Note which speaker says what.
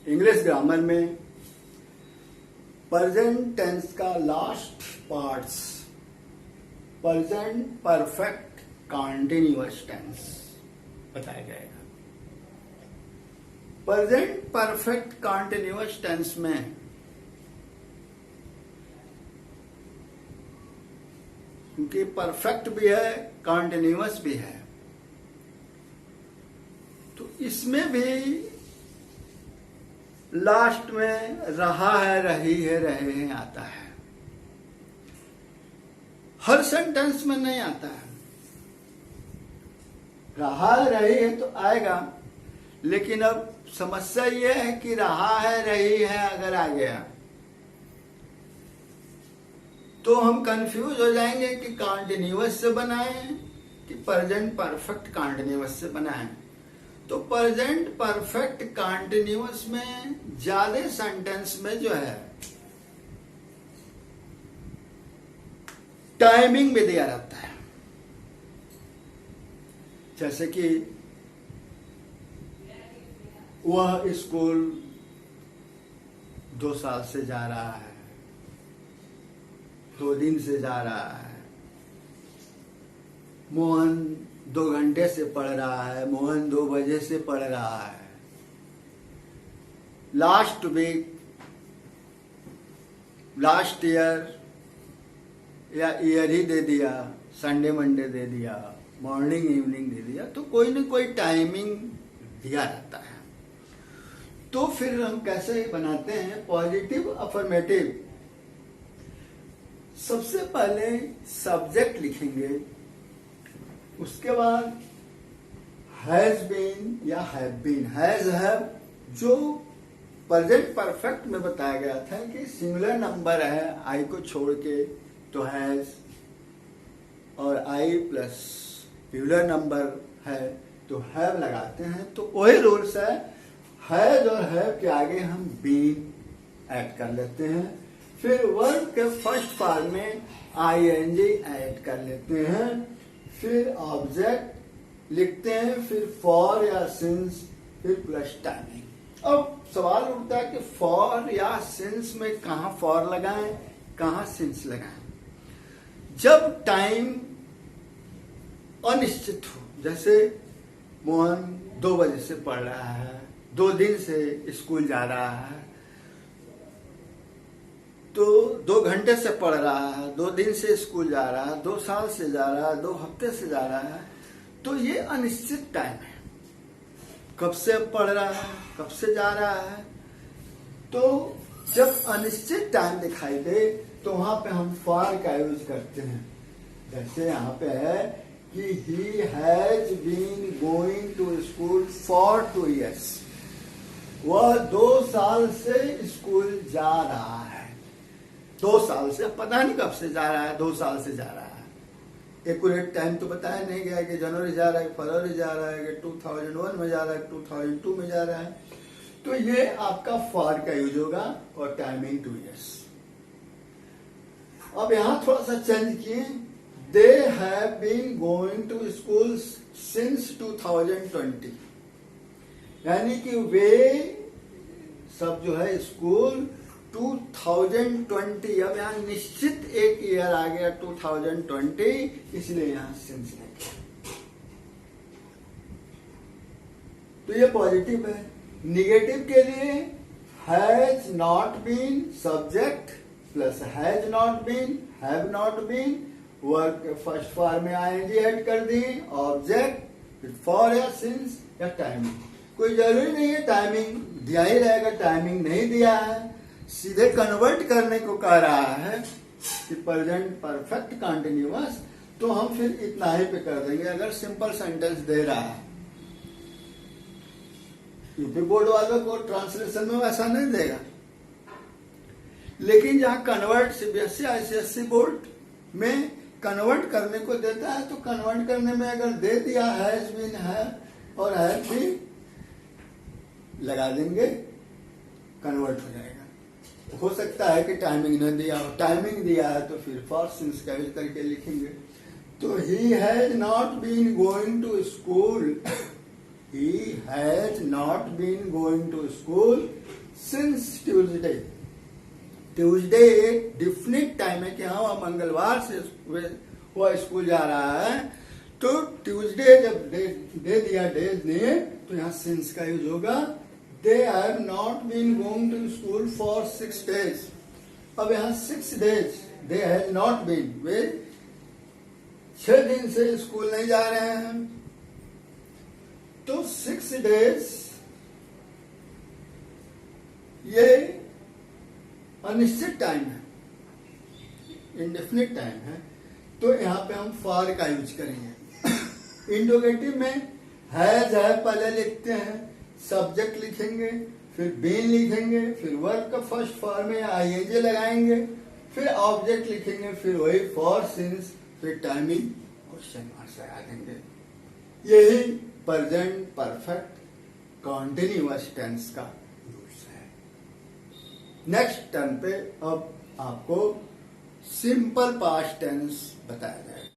Speaker 1: English grammar में present tense का last parts present perfect continuous tense बताया जाएगा। प्रेजेंट परफेक्ट कंटीन्यूअस टेंस में क्योंकि परफेक्ट भी है कंटीन्यूअस भी है, तो इसमें भी लास्ट में रहा है, रही है, रहे हैं आता है। हर सेंटेंस में नहीं आता है। रहा है, रही है तो आएगा, लेकिन अब समस्या यह है कि रहा है, रही है अगर आ गया तो हम कंफ्यूज हो जाएंगे कि कंटीन्यूअस से बनाएं कि प्रेजेंट परफेक्ट कंटीन्यूअस से बनाएं। तो प्रेजेंट परफेक्ट कंटीन्यूअस में ज्यादा सेंटेंस में जो है टाइमिंग में दिया रहता है। जैसे कि वह स्कूल 2 साल से जा रहा है, 2 दिन से जा रहा है, मोहन 2 घंटे से पढ़ रहा है, मोहन 2 बजे से पढ़ रहा है। लास्ट वीक, लास्ट ईयर या ईयर ही दे दिया, संडे मंडे दे दिया, मॉर्निंग इवनिंग दे दिया, तो कोई न कोई टाइमिंग दिया रहता है। तो फिर हम कैसे बनाते हैं पॉजिटिव अफर्मेटिव। सबसे पहले सब्जेक्ट लिखेंगे, उसके बाद हैज बीन या हैव बीन। हैज हैव जो प्रेजेंट परफेक्ट में बताया गया था कि सिंगुलर नंबर है आई को छोड़ के तो हैज, और आई प्लस प्लूरल नंबर है तो हैव लगाते हैं। तो वही रूल्स है, हैज और हैव के आगे हम बीन ऐड कर लेते हैं। फिर वर्ब के फर्स्ट फॉर्म में आईएनजी ऐड कर लेते हैं। फिर ऑब्जेक्ट लिखते हैं, फिर फॉर या सिंस, फिर प्लस टाइमिंग। अब सवाल उठता है कि फॉर या सिंस में कहां फॉर लगाएं, कहां सिंस लगाएं। जब टाइम अनिश्चित हो, जैसे मोहन 2 बजे से पढ़ रहा है, 2 दिन से स्कूल जा रहा है, तो 2 घंटे से पढ़ रहा है, 2 दिन से स्कूल जा रहा है, 2 साल से जा रहा है, 2 हफ्ते से जा रहा है, तो ये अनिश्चित टाइम है। कब से पढ़ रहा है, कब से जा रहा है। तो जब अनिश्चित टाइम दिखाई दे तो वहां पे हम फॉर का यूज करते हैं। जैसे यहाँ पे है कि he has been going to school for 2 years। वह 2 साल से स्कूल जा रहा है। 2 साल से, पता नहीं कब से जा रहा है, 2 साल से जा रहा है। एक्यूरेट टाइम तो बताया नहीं गया कि जनवरी जा रहा है, फरवरी जा रहा है, कि 2001 में जा रहा है, 2002 में जा रहा है। तो ये आपका फॉर का यूज होगा और टाइमिंग 2 years। अब यहां थोड़ा सा चेंज किए, they have been going to school since 2020, यानी कि वे सब जो है स्कूल 2020। अब यहाँ निश्चित एक ईयर आ गया 2020, इसलिए यहां सिंस नहीं किया। तो ये पॉजिटिव है। निगेटिव के लिए has not been subject plus has not been, have not been, verb के फर्स्ट फॉर्म में आईएनजी ऐड कर दी, ऑब्जेक्ट, फिर फॉर या सिंस या टाइमिंग। कोई जरूरी नहीं है टाइमिंग दिया ही रहेगा, टाइमिंग नहीं दिया है, सीधे कन्वर्ट करने को कह रहा है कि प्रेजेंट परफेक्ट कंटीन्यूअस, तो हम फिर इतना ही पे कर देंगे। अगर सिंपल सेंटेंस दे रहा है, यूपी बोर्ड वालों को ट्रांसलेशन में वैसा नहीं देगा, लेकिन जहां कन्वर्ट सीबीएसई आईसीएसई बोर्ड में कन्वर्ट करने को देता है, तो कन्वर्ट करने में अगर दे दिया हैज बीन है और हैव बीन लगा देंगे, कन्वर्ट हो जाएगा। हो सकता है कि टाइमिंग न दिया हो, टाइमिंग दिया है तो फिर फॉर सिंस का यूज करके लिखेंगे। तो he has not been going to school, he has not been going to school since Tuesday, Tuesday एक डिफिनिट टाइम है कि हाँ वह मंगलवार से वह स्कूल जा रहा है, तो ट्यूसडे जब दे दिया डेज ने, तो यहाँ सिंस का यूज होगा। They have not been going to school for 6 days। अब यहाँ 6 days they have not been, वे 6 दिन से स्कूल नहीं जा रहे हैं। तो 6 days ये अनिश्चित टाइम है, इंडेफिनिट टाइम है, तो यहाँ पे हम फॉर का यूज करेंगे। इंट्रोगेटिव में हैज है पहले लिखते हैं, सब्जेक्ट लिखेंगे, फिर बीन लिखेंगे, फिर वर्ब का फर्स्ट फॉर्म में आईएनजी लगाएंगे, फिर ऑब्जेक्ट लिखेंगे, फिर वही फॉर, सिंस, फिर टाइमिंग, क्वेश्चन मार्क्स लगा देंगे। यही प्रेजेंट परफेक्ट कॉन्टिन्यूअस टेंस का यूज है। नेक्स्ट टर्न पे अब आपको सिंपल पास्ट टेंस बताया जाएगा।